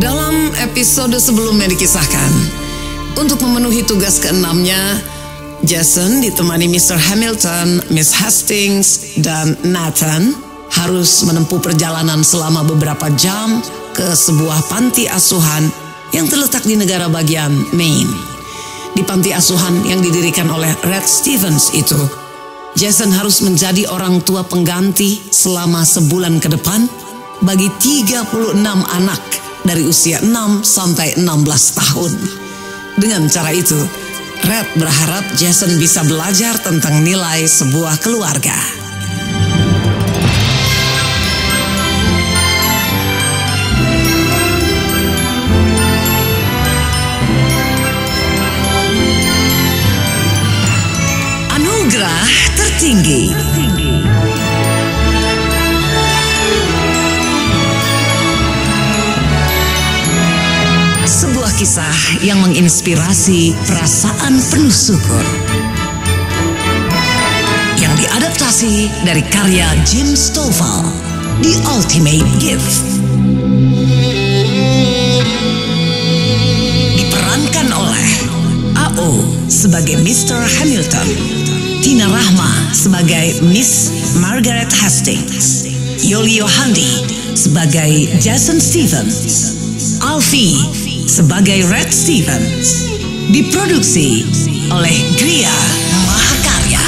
Dalam episode sebelumnya dikisahkan, untuk memenuhi tugas keenamnya, Jason ditemani Mr. Hamilton, Miss Hastings, dan Nathan harus menempuh perjalanan selama beberapa jam ke sebuah panti asuhan yang terletak di negara bagian Maine. Di panti asuhan yang didirikan oleh Red Stevens itu, Jason harus menjadi orang tua pengganti selama sebulan ke depan bagi 36 anak dari usia 6 sampai 16 tahun. Dengan cara itu, Red berharap Jason bisa belajar tentang nilai sebuah keluarga. Anugerah tertinggi. Sebuah kisah yang menginspirasi perasaan penuh syukur. Yang diadaptasi dari karya Jim Stovall, The Ultimate Gift. Diperankan oleh A.O. sebagai Mr. Hamilton, Tina Rahma sebagai Miss Margaret Hastings, Yoli Yohandi sebagai Jason Stevens, Alfie sebagai Red Stevens. Diproduksi oleh Gria Mahakarya.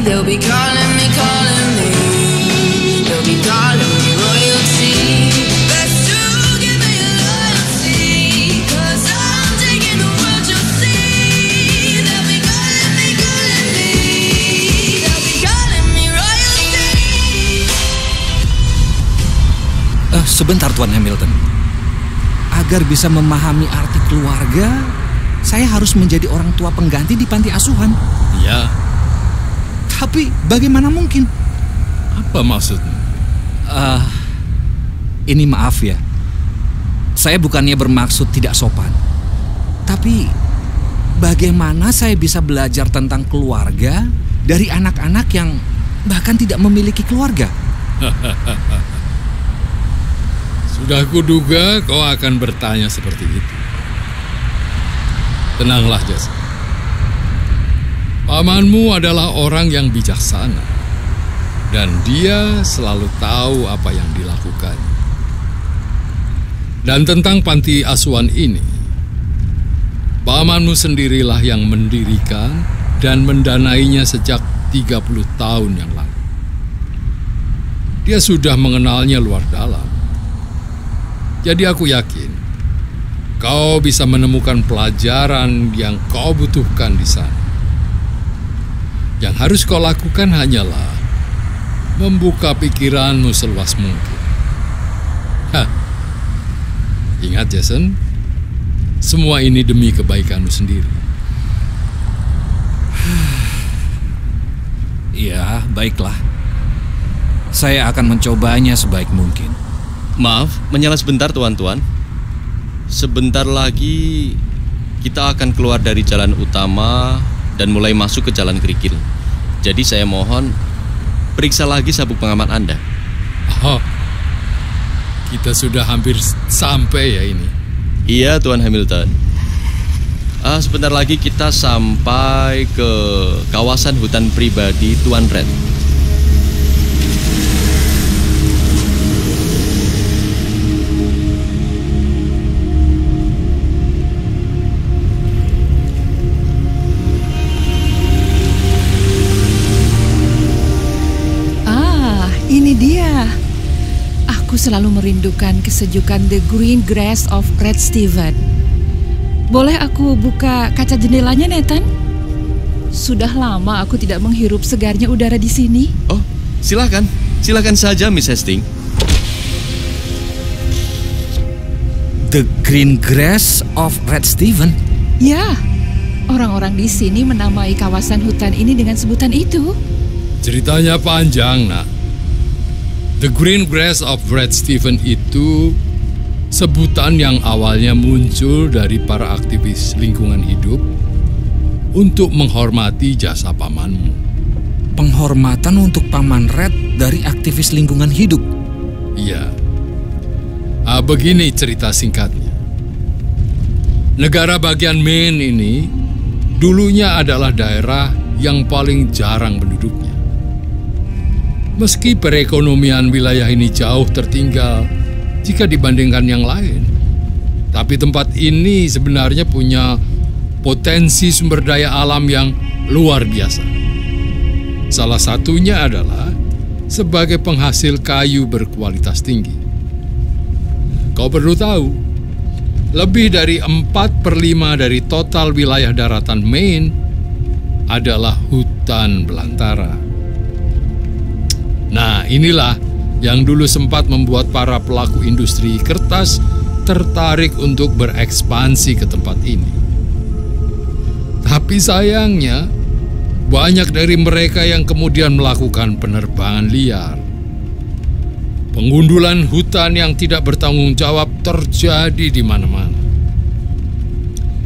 They'll be calling me, they'll be calling me royalty. Best to give me your loyalty, 'cause I'm taking the world, you'll see. They'll be calling me, they'll be calling me royalty. Sebentar Tuan Hamilton. Agar bisa memahami arti keluarga, saya harus menjadi orang tua pengganti di panti asuhan. Ya. Tapi bagaimana mungkin? Apa maksudnya? Ini maaf ya. Saya bukannya bermaksud tidak sopan. Tapi bagaimana saya bisa belajar tentang keluarga dari anak-anak yang bahkan tidak memiliki keluarga? Sudah kuduga kau akan bertanya seperti itu. Tenanglah, Jason. Pamanmu adalah orang yang bijaksana, dan dia selalu tahu apa yang dilakukannya. Dan tentang panti asuhan ini, pamanmu sendirilah yang mendirikan dan mendanainya sejak 30 tahun yang lalu. Dia sudah mengenalnya luar dalam. Jadi aku yakin kau bisa menemukan pelajaran yang kau butuhkan di sana. Yang harus kau lakukan hanyalah membuka pikiranmu seluas mungkin. Ingat Jason, semua ini demi kebaikanmu sendiri. Ya, baiklah. Saya akan mencobanya sebaik mungkin. Maaf, menyela sebentar tuan-tuan. Sebentar lagi kita akan keluar dari jalan utama dan mulai masuk ke jalan kerikil. Jadi saya mohon periksa lagi sabuk pengaman Anda. Oh, kita sudah hampir sampai ya ini. Iya Tuan Hamilton. Sebentar lagi kita sampai ke kawasan hutan pribadi Tuan Red. Ini dia. Aku selalu merindukan kesejukan the green grass of Red Steven. boleh aku buka kaca jendelanya, Nathan? Sudah lama aku tidak menghirup segarnya udara di sini. Oh, silakan. Silakan saja, Miss Hastings. The green grass of Red Stephen. Ya, orang-orang di sini menamai kawasan hutan ini dengan sebutan itu. Ceritanya panjang, nak. The Green Grass of Red Stephen itu sebutan yang awalnya muncul dari para aktivis lingkungan hidup untuk menghormati jasa pamanmu. Penghormatan untuk Paman Red dari aktivis lingkungan hidup. Iya. Begini cerita singkatnya. Negara bagian Maine ini dulunya adalah daerah yang paling jarang penduduknya. Meski perekonomian wilayah ini jauh tertinggal jika dibandingkan yang lain, tapi tempat ini sebenarnya punya potensi sumber daya alam yang luar biasa. Salah satunya adalah sebagai penghasil kayu berkualitas tinggi. Kau perlu tahu, lebih dari 4/5 dari total wilayah daratan Maine adalah hutan belantara. Nah, inilah yang dulu sempat membuat para pelaku industri kertas tertarik untuk berekspansi ke tempat ini. Tapi sayangnya, banyak dari mereka yang kemudian melakukan penerbangan liar. Pengundulan hutan yang tidak bertanggung jawab terjadi di mana-mana.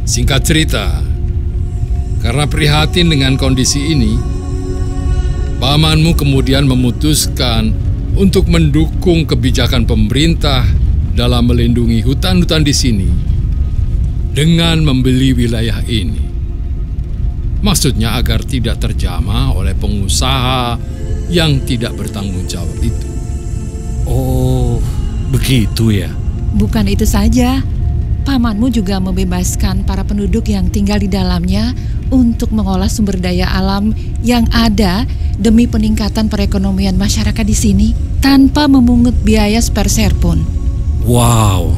Singkat cerita, karena prihatin dengan kondisi ini, pamanmu kemudian memutuskan untuk mendukung kebijakan pemerintah dalam melindungi hutan-hutan di sini dengan membeli wilayah ini. Maksudnya agar tidak terjamah oleh pengusaha yang tidak bertanggung jawab itu. Oh, begitu ya. Bukan itu saja, pamanmu juga membebaskan para penduduk yang tinggal di dalamnya untuk mengolah sumber daya alam yang ada demi peningkatan perekonomian masyarakat di sini tanpa memungut biaya sepeser pun. Wow.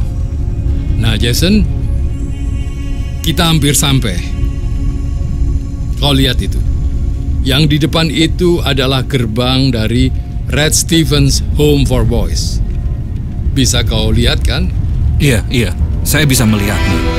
Nah, Jason, kita hampir sampai. Kau lihat itu. Yang di depan itu adalah gerbang dari Red Stephen's Home for Boys. Bisa kau lihat kan? Iya, saya bisa melihatnya.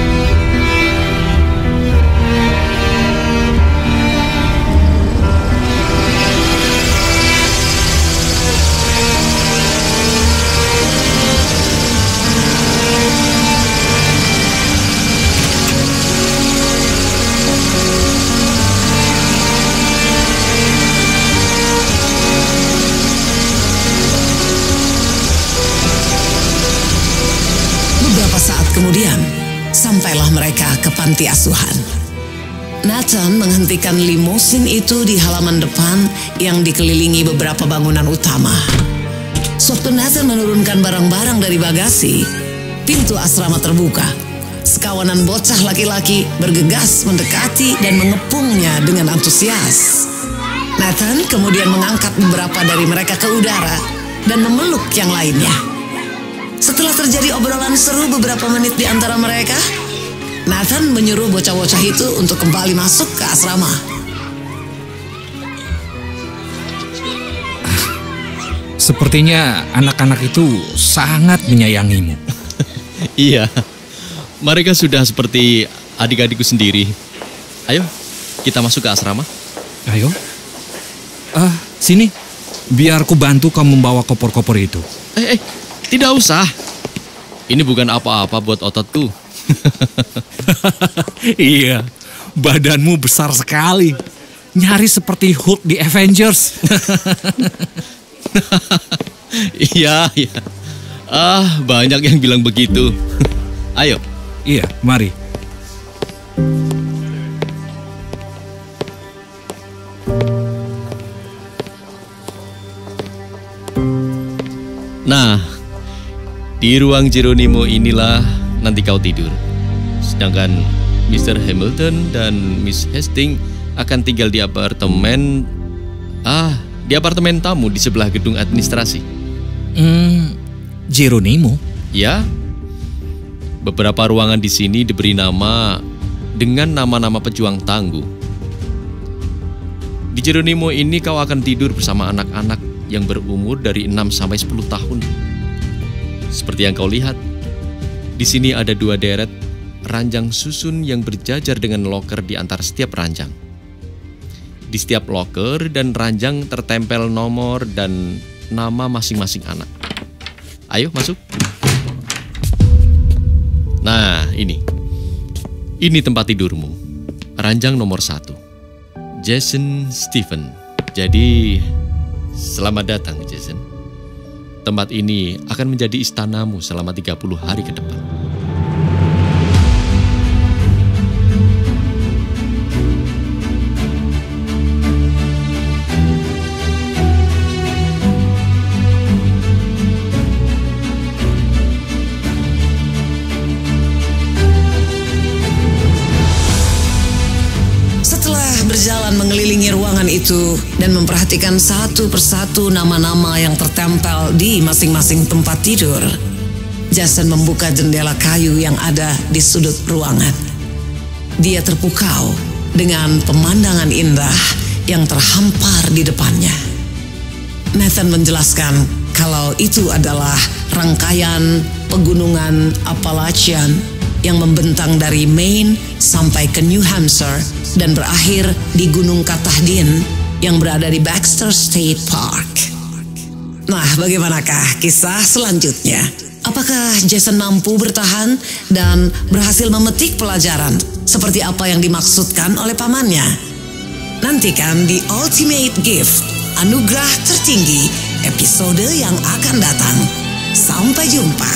Kemudian, sampailah mereka ke panti asuhan. Nathan menghentikan limusin itu di halaman depan yang dikelilingi beberapa bangunan utama. Sewaktu Nathan menurunkan barang-barang dari bagasi, pintu asrama terbuka. Sekawanan bocah laki-laki bergegas mendekati dan mengepungnya dengan antusias. Nathan kemudian mengangkat beberapa dari mereka ke udara dan memeluk yang lainnya. Setelah terjadi obrolan seru beberapa menit di antara mereka, Nathan menyuruh bocah-bocah itu untuk kembali masuk ke asrama. Sepertinya anak-anak itu sangat menyayangimu. Iya, mereka sudah seperti adik-adikku sendiri. Ayo, kita masuk ke asrama. Ayo. Sini. Biar ku bantu kamu membawa koper-koper itu. Tidak usah. Ini bukan apa-apa buat ototku. Iya, badanmu besar sekali. Nyaris seperti Hulk di Avengers. Iya. Banyak yang bilang begitu. Ayo. Iya, mari. Nah, di ruang Geronimo inilah nanti kau tidur. Sedangkan Mr. Hamilton dan Miss Hastings akan tinggal di apartemen tamu di sebelah gedung administrasi. Geronimo? Ya. Beberapa ruangan di sini diberi nama dengan nama-nama pejuang tangguh. Di Geronimo ini kau akan tidur bersama anak-anak yang berumur dari 6 sampai 10 tahun. Seperti yang kau lihat, di sini ada 2 deret ranjang susun yang berjajar dengan loker di antara setiap ranjang. Di setiap loker dan ranjang tertempel nomor dan nama masing-masing anak. Ayo masuk. Nah, ini tempat tidurmu. Ranjang nomor 1. Jason Stephen. Jadi, selamat datang Jason. Tempat ini akan menjadi istanamu selama 30 hari ke depan. Berjalan mengelilingi ruangan itu dan memperhatikan satu persatu nama-nama yang tertempel di masing-masing tempat tidur, Jason membuka jendela kayu yang ada di sudut ruangan. Dia terpukau dengan pemandangan indah yang terhampar di depannya. Nathan menjelaskan kalau itu adalah rangkaian pegunungan Appalachian yang membentang dari Maine sampai ke New Hampshire dan berakhir di Gunung Katahdin yang berada di Baxter State Park. Nah, bagaimanakah kisah selanjutnya? Apakah Jason mampu bertahan dan berhasil memetik pelajaran seperti apa yang dimaksudkan oleh pamannya? Nantikan di Ultimate Gift, anugerah tertinggi, episode yang akan datang. Sampai jumpa.